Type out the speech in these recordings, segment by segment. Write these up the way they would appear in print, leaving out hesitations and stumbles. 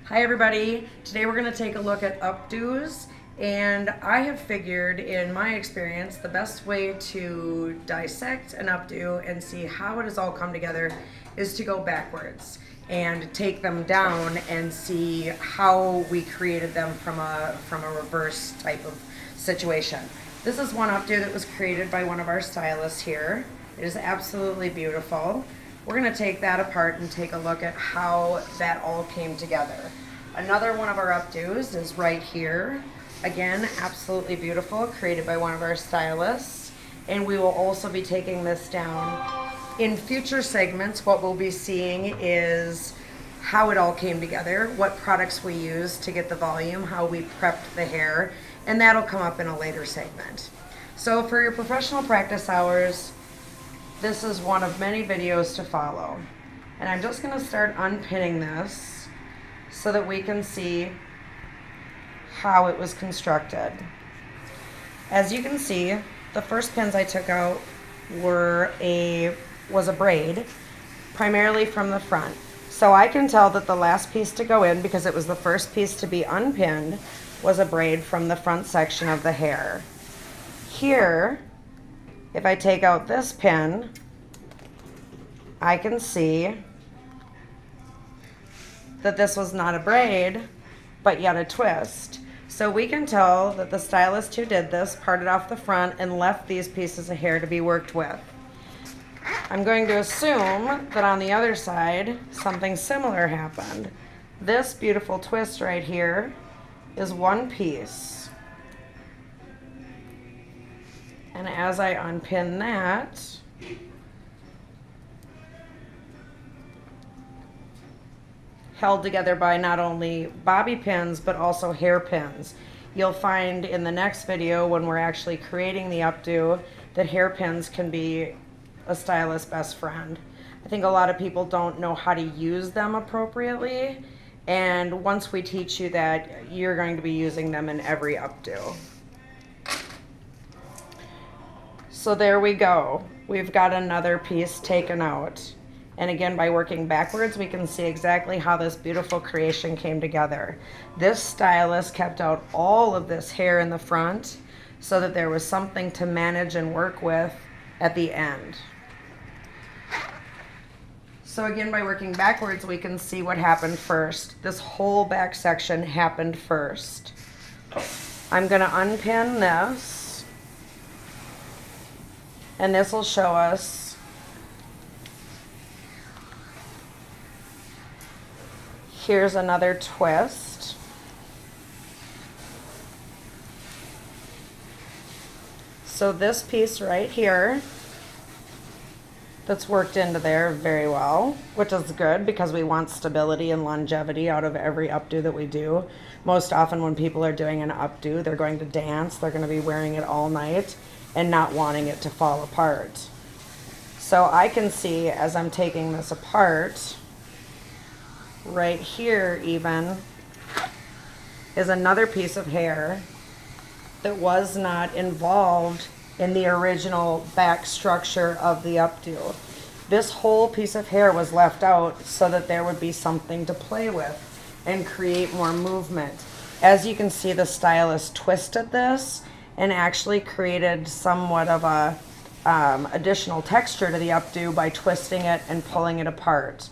Hi everybody, today we're going to take a look at updos, and I have figured in my experience the best way to dissect an updo and see how it has all come together is to go backwards and take them down and see how we created them from a reverse type of situation. This is one updo that was created by one of our stylists here. It is absolutely beautiful. We're going to take that apart and take a look at how that all came together. Another one of our updos is right here. Again, absolutely beautiful, created by one of our stylists. And we will also be taking this down. In future segments, what we'll be seeing is how it all came together, what products we used to get the volume, how we prepped the hair, and that'll come up in a later segment. So for your professional practice hours, this is one of many videos to follow. And I'm just going to start unpinning this so that we can see how it was constructed. As you can see, the first pins I took out was a braid, primarily from the front. So I can tell that the last piece to go in, because it was the first piece to be unpinned, was a braid from the front section of the hair. Here, if I take out this pin, I can see that this was not a braid, but yet a twist. So we can tell that the stylist who did this parted off the front and left these pieces of hair to be worked with. I'm going to assume that on the other side, something similar happened. This beautiful twist right here is one piece. And as I unpin that, held together by not only bobby pins, but also hair pins. You'll find in the next video, when we're actually creating the updo, that hairpins can be a stylist's best friend. I think a lot of people don't know how to use them appropriately, and once we teach you that, you're going to be using them in every updo. So there we go. We've got another piece taken out. And again, by working backwards, we can see exactly how this beautiful creation came together. This stylist kept out all of this hair in the front so that there was something to manage and work with at the end. So again, by working backwards, we can see what happened first. This whole back section happened first. I'm going to unpin this. And this will show us here's another twist. So this piece right here that's worked into there very well, which is good because we want stability and longevity out of every updo that we do. Most often when people are doing an updo, they're going to dance, they're going to be wearing it all night and not wanting it to fall apart. So I can see as I'm taking this apart, right here even is another piece of hair that was not involved in the original back structure of the updo. This whole piece of hair was left out so that there would be something to play with and create more movement. As you can see, the stylist twisted this and actually created somewhat of a additional texture to the updo by twisting it and pulling it apart.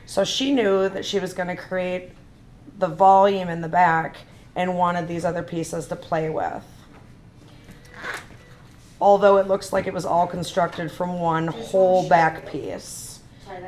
So she knew that she was going to create the volume in the back and wanted these other pieces to play with. Although it looks like it was all constructed from one whole back piece.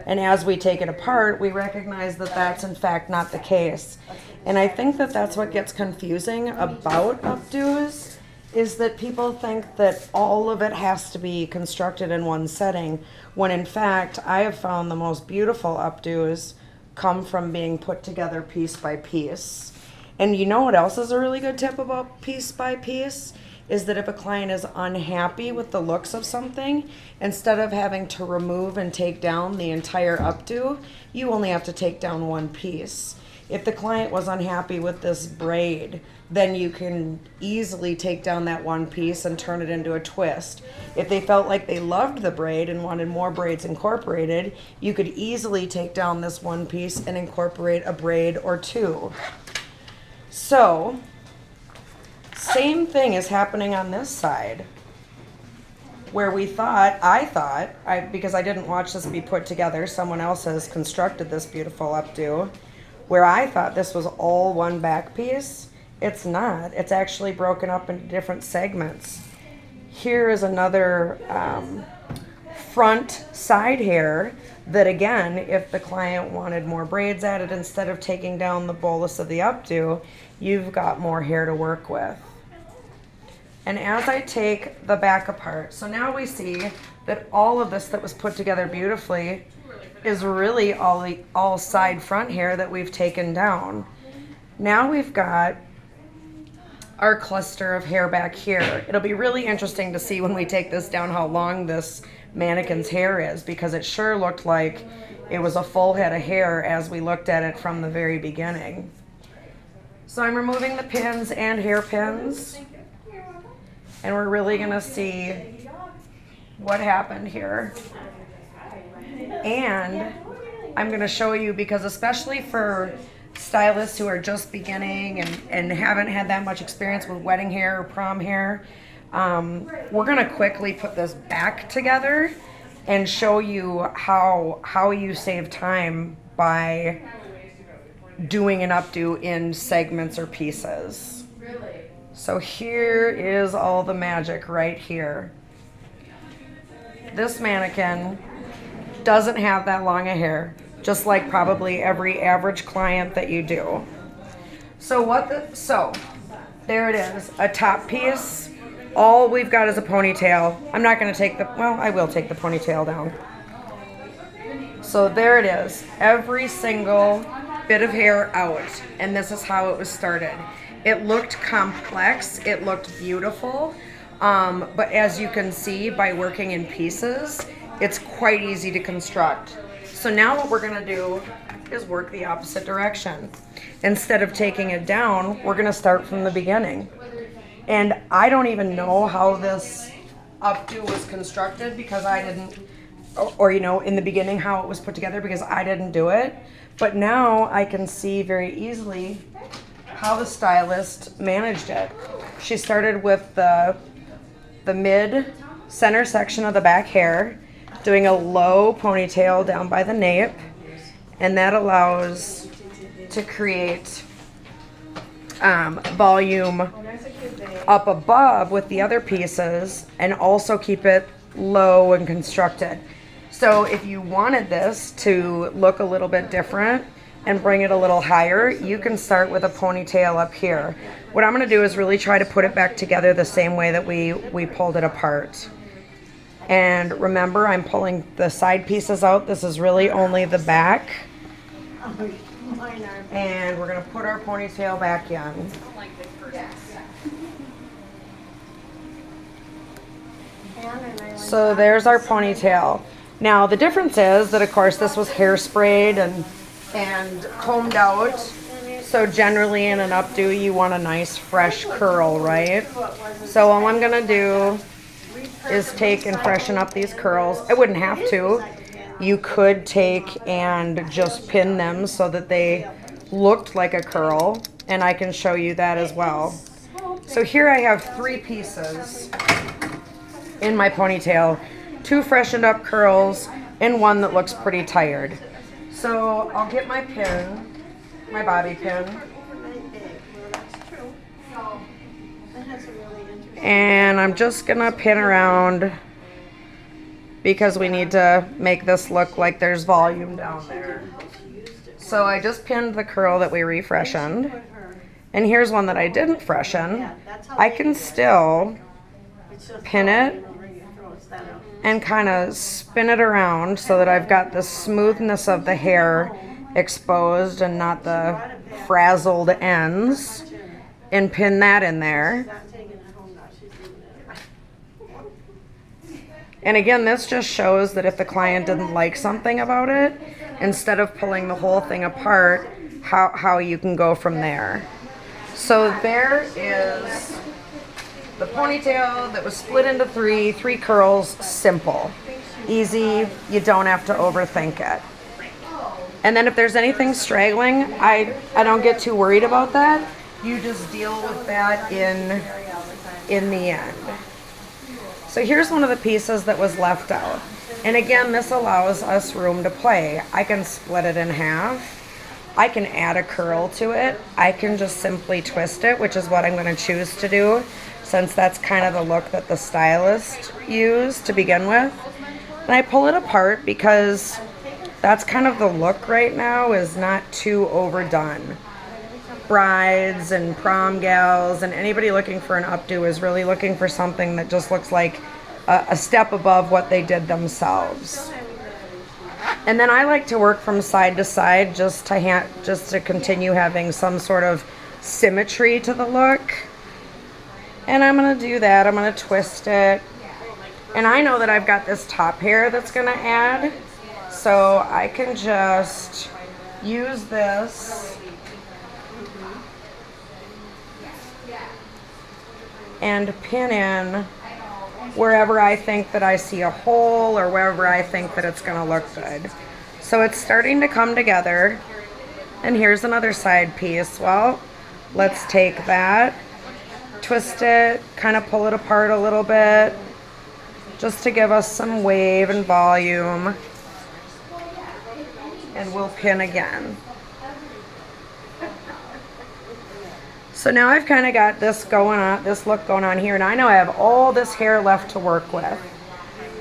And as we take it apart, we recognize that that's in fact not the case. And I think that that's what gets confusing about updos, is that people think that all of it has to be constructed in one setting, when in fact I have found the most beautiful updos come from being put together piece by piece. And you know what else is a really good tip about piece by piece? Is that if a client is unhappy with the looks of something, instead of having to remove and take down the entire updo, you only have to take down one piece. If the client was unhappy with this braid, then you can easily take down that one piece and turn it into a twist. If they felt like they loved the braid and wanted more braids incorporated, you could easily take down this one piece and incorporate a braid or two. So, same thing is happening on this side, where I thought, because I didn't watch this be put together, someone else has constructed this beautiful updo, where I thought this was all one back piece. It's not. It's actually broken up into different segments. Here is another front side hair that, again, if the client wanted more braids added instead of taking down the bolus of the updo, you've got more hair to work with. And as I take the back apart, so now we see that all of this that was put together beautifully is really all side front hair that we've taken down. Now we've got our cluster of hair back here. It'll be really interesting to see when we take this down how long this mannequin's hair is, because it sure looked like it was a full head of hair as we looked at it from the very beginning. So I'm removing the pins and hairpins, and we're really gonna see what happened here. And I'm gonna show you, because especially for stylists who are just beginning and haven't had that much experience with wedding hair or prom hair, we're gonna quickly put this back together and show you how you save time by doing an updo in segments or pieces. So here is all the magic right here. This mannequin doesn't have that long a hair, just like probably every average client that you do. So there it is, a top piece. All we've got is a ponytail. I'm not gonna take I will take the ponytail down. So there it is, every single bit of hair out, and this is how it was started. It looked complex, it looked beautiful, but as you can see by working in pieces, it's quite easy to construct. So now what we're gonna do is work the opposite direction. Instead of taking it down, we're gonna start from the beginning. And I don't even know how this updo was constructed, because I didn't, or in the beginning how it was put together, because I didn't do it. But now I can see very easily how the stylist managed it. She started with the mid center section of the back hair, doing a low ponytail down by the nape, and that allows to create volume up above with the other pieces, and also keep it low and constructed. So if you wanted this to look a little bit different and bring it a little higher, you can start with a ponytail up here. What I'm gonna do is really try to put it back together the same way that we pulled it apart. And remember, I'm pulling the side pieces out. This is really only the back. And we're gonna put our ponytail back in. So there's our ponytail. Now the difference is that, of course, this was hairsprayed and combed out. So generally in an updo you want a nice fresh curl, right? So all I'm gonna do is take and freshen up these curls. I wouldn't have to. You could take and just pin them so that they looked like a curl, and I can show you that as well. So here I have 3 pieces in my ponytail, 2 freshened up curls and 1 that looks pretty tired. So I'll get my pin, my bobby pin, and I'm just gonna pin around, because we need to make this look like there's volume down there. So I just pinned the curl that we refreshened, and here's one that I didn't freshen. I can still pin it and kind of spin it around so that I've got the smoothness of the hair exposed and not the frazzled ends, and pin that in there. And again, this just shows that if the client didn't like something about it, instead of pulling the whole thing apart, how you can go from there. So there is the ponytail that was split into three curls, simple, easy, you don't have to overthink it. And then if there's anything straggling, I don't get too worried about that. You just deal with that in the end. So here's one of the pieces that was left out. And again, this allows us room to play. I can split it in half. I can add a curl to it. I can just simply twist it, which is what I'm going to choose to do, since that's kind of the look that the stylist used to begin with. And I pull it apart because that's kind of the look right now, is not too overdone. Brides and prom gals and anybody looking for an updo is really looking for something that just looks like a step above what they did themselves. And then I like to work from side to side just to continue having some sort of symmetry to the look. And I'm going to do that. I'm going to twist it. And I know that I've got this top hair that's going to add. So I can just use this and pin in wherever I think that I see a hole or wherever I think that it's going to look good. So it's starting to come together. And here's another side piece. Well, let's take that, twist it, kind of pull it apart a little bit, just to give us some wave and volume. And we'll pin again. So now I've kind of got this going on, this look going on here, and I know I have all this hair left to work with.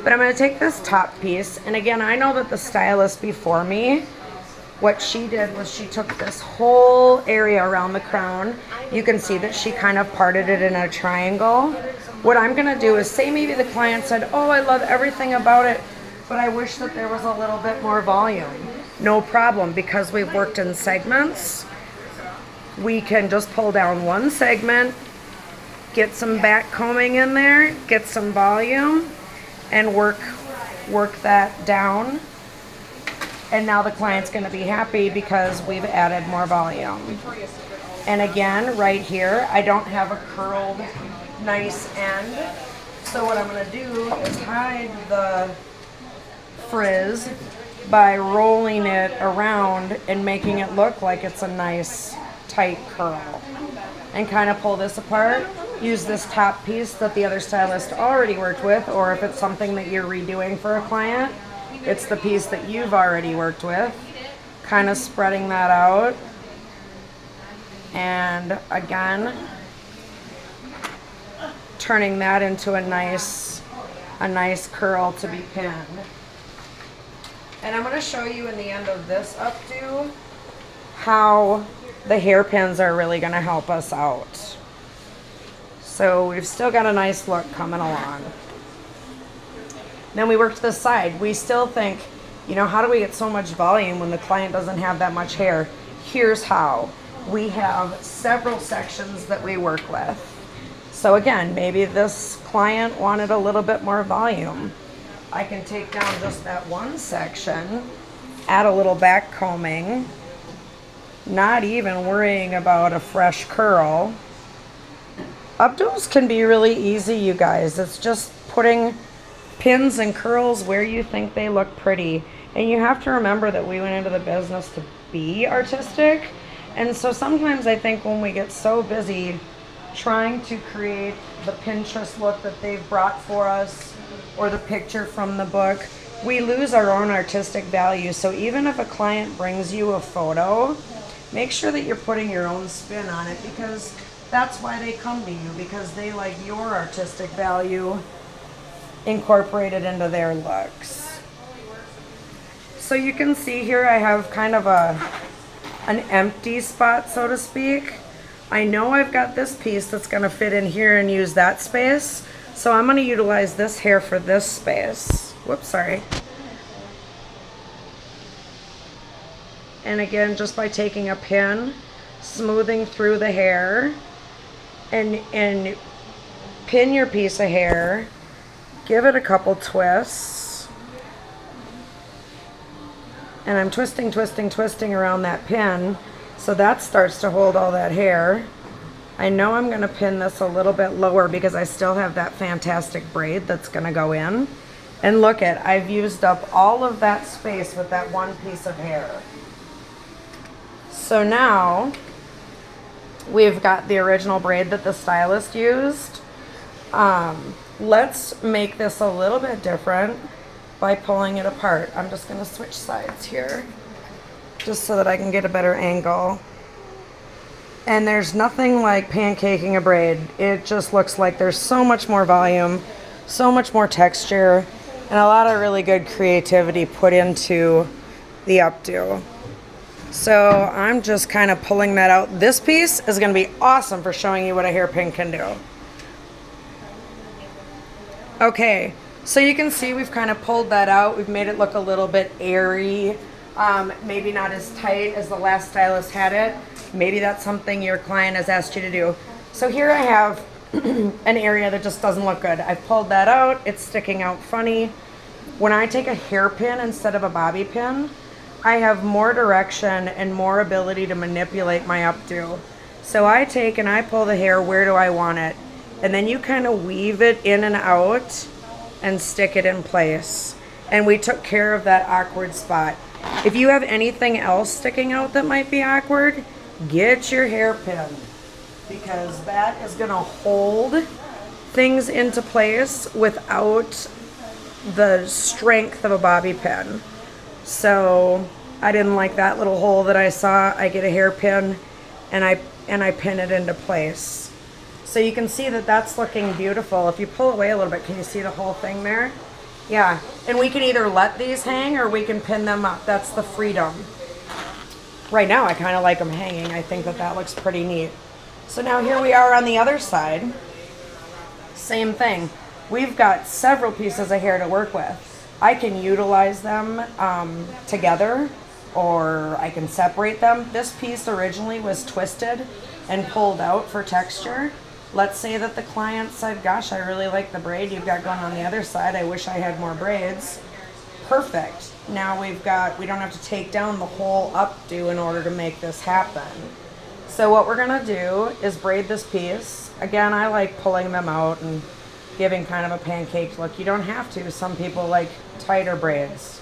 But I'm going to take this top piece, and again, I know that the stylist before me, what she did was she took this whole area around the crown. You can see that she kind of parted it in a triangle. What I'm going to do is, say maybe the client said, oh, I love everything about it, but I wish that there was a little bit more volume. No problem, because we've worked in segments. We can just pull down one segment, get some back combing in there, get some volume, and work that down. And now the client's going to be happy because we've added more volume. And again, right here, I don't have a curled nice end. So what I'm going to do is hide the frizz by rolling it around and making it look like it's a nice tight curl. And kind of pull this apart. Use this top piece that the other stylist already worked with, or if it's something that you're redoing for a client, it's the piece that you've already worked with. Kind of spreading that out. And again, turning that into a nice curl to be pinned. And I'm going to show you in the end of this updo how the hairpins are really going to help us out. So we've still got a nice look coming along. Then we work to the side. We still think, you know, how do we get so much volume when the client doesn't have that much hair? Here's how. We have several sections that we work with. So again, maybe this client wanted a little bit more volume. I can take down just that one section, add a little back combing, not even worrying about a fresh curl. Updos can be really easy, you guys. It's just putting pins and curls where you think they look pretty. And you have to remember that we went into the business to be artistic. And so sometimes I think when we get so busy trying to create the Pinterest look that they've brought for us, or the picture from the book, we lose our own artistic value. So even if a client brings you a photo, make sure that you're putting your own spin on it, because that's why they come to you, because they like your artistic value incorporated into their looks. So you can see here I have kind of an empty spot, so to speak. I know I've got this piece that's going to fit in here and use that space. So I'm going to utilize this hair for this space. Whoops, sorry. And again, just by taking a pin, smoothing through the hair, and pin your piece of hair, give it a couple twists. And I'm twisting around that pin So that starts to hold all that hair. I know I'm gonna pin this a little bit lower because I still have that fantastic braid that's gonna go in. And look at, I've used up all of that space with that one piece of hair. So now we've got the original braid that the stylist used. Let's make this a little bit different by pulling it apart. I'm just gonna switch sides here just so that I can get a better angle. And there's nothing like pancaking a braid. It just looks like there's so much more volume, so much more texture, and a lot of really good creativity put into the updo. So I'm just kind of pulling that out. This piece is gonna be awesome for showing you what a hairpin can do. Okay, so you can see we've kind of pulled that out. We've made it look a little bit airy, maybe not as tight as the last stylist had it. Maybe that's something your client has asked you to do. So here I have an area that just doesn't look good. I've pulled that out, it's sticking out funny. When I take a hairpin instead of a bobby pin, I have more direction and more ability to manipulate my updo. So I take and I pull the hair, where do I want it? And then you kind of weave it in and out and stick it in place. And we took care of that awkward spot. If you have anything else sticking out that might be awkward, get your hairpin, because that is gonna hold things into place without the strength of a bobby pin. So I didn't like that little hole that I saw. I get a hairpin and I pin it into place. So you can see that that's looking beautiful. If you pull away a little bit, can you see the whole thing there? Yeah, and we can either let these hang or we can pin them up. That's the freedom. Right now I kind of like them hanging. I think that that looks pretty neat. So now here we are on the other side. Same thing. We've got several pieces of hair to work with. I can utilize them together, or I can separate them. This piece originally was twisted and pulled out for texture. Let's say that the client said, gosh, I really like the braid you've got going on the other side. I wish I had more braids. Perfect. Now we don't have to take down the whole updo in order to make this happen. So what we're gonna do is braid this piece. Again, I like pulling them out and giving kind of a pancake look. You don't have to. Some people like tighter braids.